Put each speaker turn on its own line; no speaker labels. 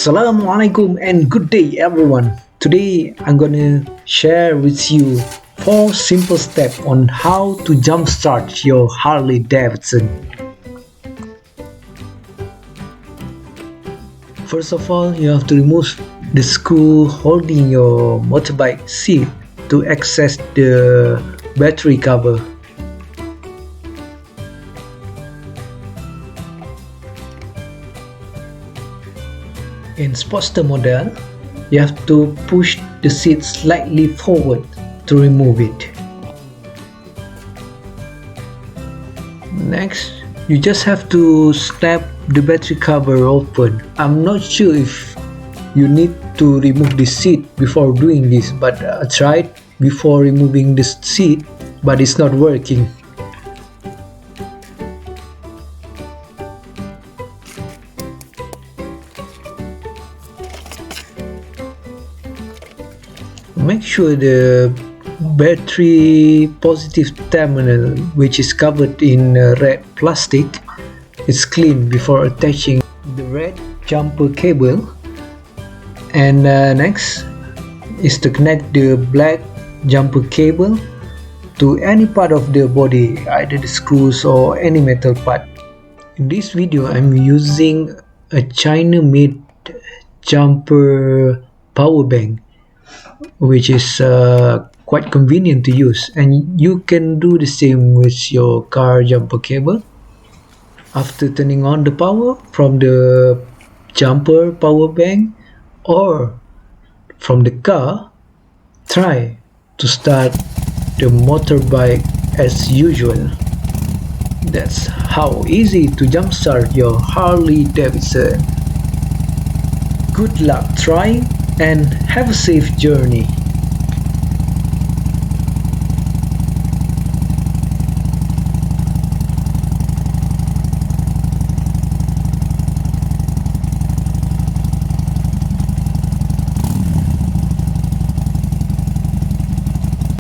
Assalamualaikum and good day everyone. Today I'm gonna share with you 4 simple steps on how to jumpstart your Harley Davidson. First of all, you have to remove the screw holding your motorbike seat to access the battery cover. In Sportster model, you have to push the seat slightly forward to remove it. Next, you just have to snap the battery cover open. I'm not sure if you need to remove the seat before doing this, but I tried before removing the seat, but it's not working. Make sure the battery positive terminal, which is covered in red plastic, is clean before attaching the red jumper cable. And next is to connect the black jumper cable to any part of the body, either the screws or any metal part. In this video, I'm using a China-made jumper power bank, which is quite convenient to use, and you can do the same with your car jumper cable. After turning on the power from the jumper power bank or from the car, try to start the motorbike as usual. That's how easy to jumpstart your Harley Davidson. Good luck trying and have a safe journey.